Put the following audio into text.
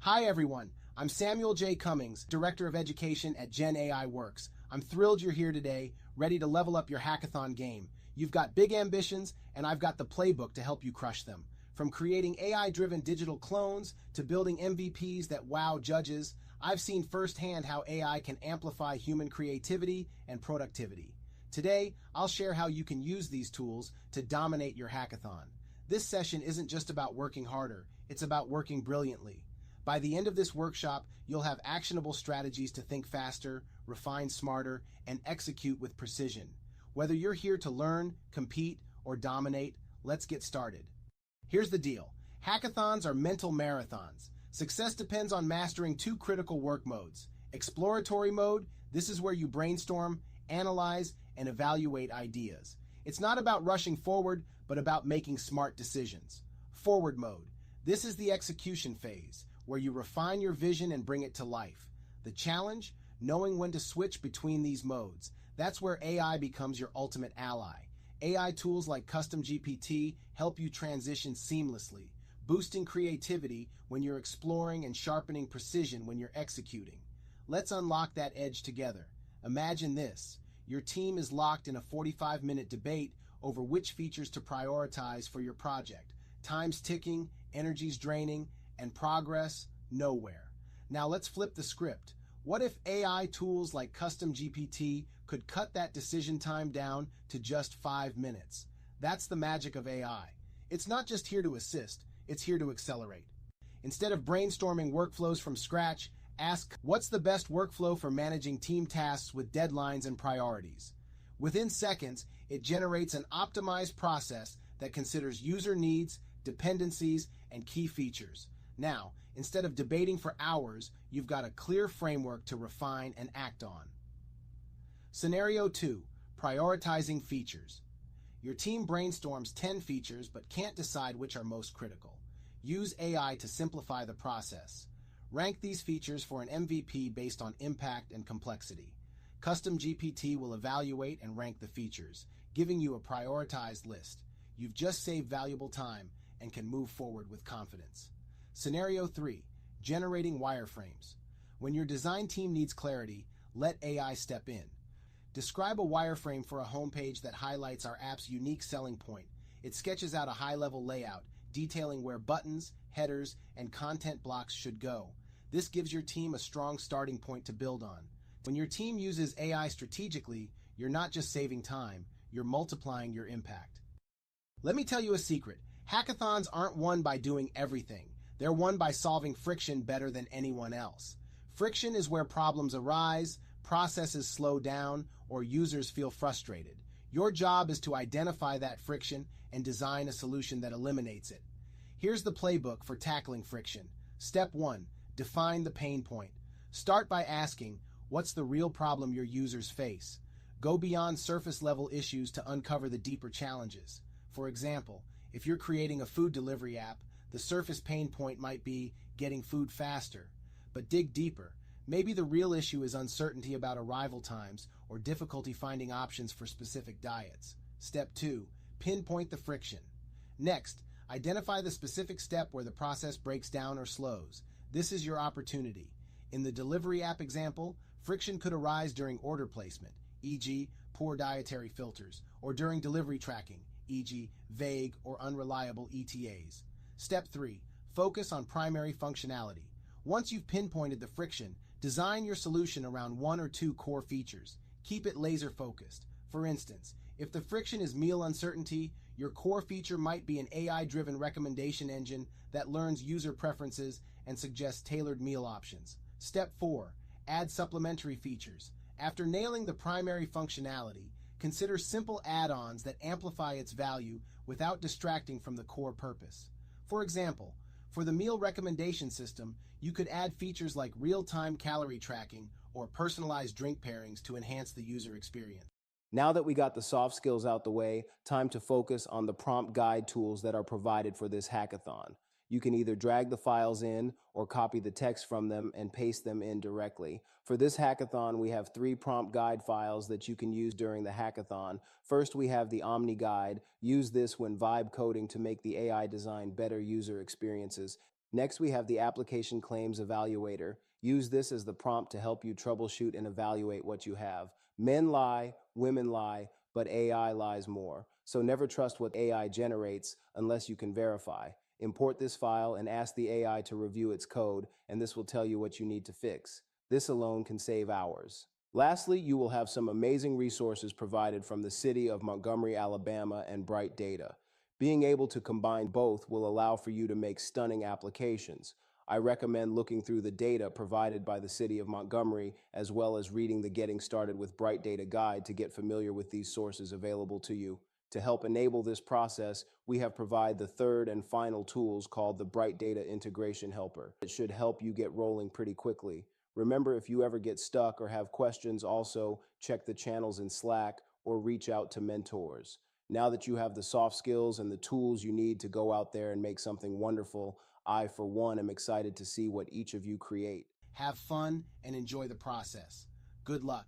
Hi everyone, I'm Samuel J. Cummings, Director of Education at GenAI Works. I'm thrilled you're here today, ready to level up your hackathon game. You've got big ambitions, and I've got the playbook to help you crush them. From creating AI-driven digital clones to building MVPs that wow judges, I've seen firsthand how AI can amplify human creativity and productivity. Today, I'll share how you can use these tools to dominate your hackathon. This session isn't just about working harder, it's about working brilliantly. By the end of this workshop, you'll have actionable strategies to think faster, refine smarter, and execute with precision. Whether you're here to learn, compete, or dominate, let's get started. Here's the deal. Hackathons are mental marathons. Success depends on mastering two critical work modes. Exploratory mode, this is where you brainstorm, analyze, and evaluate ideas. It's not about rushing forward, but about making smart decisions. Forward mode, this is the execution phase, where you refine your vision and bring it to life. The challenge? Knowing when to switch between these modes. That's where AI becomes your ultimate ally. AI tools like Custom GPT help you transition seamlessly, boosting creativity when you're exploring and sharpening precision when you're executing. Let's unlock that edge together. Imagine this. Your team is locked in a 45-minute debate over which features to prioritize for your project. Time's ticking, energy's draining, and progress nowhere. Now let's flip the script. What if AI tools like Custom GPT could cut that decision time down to just 5 minutes? That's the magic of AI. It's not just here to assist, it's here to accelerate. Instead of brainstorming workflows from scratch, ask, what's the best workflow for managing team tasks with deadlines and priorities? Within seconds, it generates an optimized process that considers user needs, dependencies, and key features. Now, instead of debating for hours, you've got a clear framework to refine and act on. Scenario 2, prioritizing features. Your team brainstorms 10 features but can't decide which are most critical. Use AI to simplify the process. Rank these features for an MVP based on impact and complexity. Custom GPT will evaluate and rank the features, giving you a prioritized list. You've just saved valuable time and can move forward with confidence. Scenario 3, generating wireframes. When your design team needs clarity, let AI step in. Describe a wireframe for a homepage that highlights our app's unique selling point. It sketches out a high-level layout, detailing where buttons, headers, and content blocks should go. This gives your team a strong starting point to build on. When your team uses AI strategically, you're not just saving time, you're multiplying your impact. Let me tell you a secret. Hackathons aren't won by doing everything. They're won by solving friction better than anyone else. Friction is where problems arise, processes slow down, or users feel frustrated. Your job is to identify that friction and design a solution that eliminates it. Here's the playbook for tackling friction. Step 1, define the pain point. Start by asking, what's the real problem your users face? Go beyond surface-level issues to uncover the deeper challenges. For example, if you're creating a food delivery app, the surface pain point might be getting food faster. But dig deeper. Maybe the real issue is uncertainty about arrival times or difficulty finding options for specific diets. Step 2, pinpoint the friction. Next, identify the specific step where the process breaks down or slows. This is your opportunity. In the delivery app example, friction could arise during order placement, e.g., poor dietary filters, or during delivery tracking, e.g., vague or unreliable ETAs. Step 3, focus on primary functionality. Once you've pinpointed the friction, design your solution around one or two core features. Keep it laser focused. For instance, if the friction is meal uncertainty, your core feature might be an AI-driven recommendation engine that learns user preferences and suggests tailored meal options. Step 4, add supplementary features. After nailing the primary functionality, consider simple add-ons that amplify its value without distracting from the core purpose. For example, for the meal recommendation system, you could add features like real-time calorie tracking or personalized drink pairings to enhance the user experience. Now that we got the soft skills out the way, time to focus on the prompt guide tools that are provided for this hackathon. You can either drag the files in or copy the text from them and paste them in directly. For this hackathon, we have 3 prompt guide files that you can use during the hackathon. First, we have the Omni Guide. Use this when vibe coding to make the AI design better user experiences. Next, we have the application claims evaluator. Use this as the prompt to help you troubleshoot and evaluate what you have. Men lie, women lie, but AI lies more. So never trust what AI generates unless you can verify. Import this file and ask the AI to review its code, and this will tell you what you need to fix. This alone can save hours. Lastly, you will have some amazing resources provided from the city of Montgomery, Alabama, and Bright Data. Being able to combine both will allow for you to make stunning applications. I recommend looking through the data provided by the city of Montgomery, as well as reading the Getting Started with Bright Data guide to get familiar with these sources available to you. To help enable this process, we have provided the third and final tools called the Bright Data Integration Helper. It should help you get rolling pretty quickly. Remember, if you ever get stuck or have questions, also check the channels in Slack or reach out to mentors. Now that you have the soft skills and the tools you need to go out there and make something wonderful, I, for one, am excited to see what each of you create. Have fun and enjoy the process. Good luck.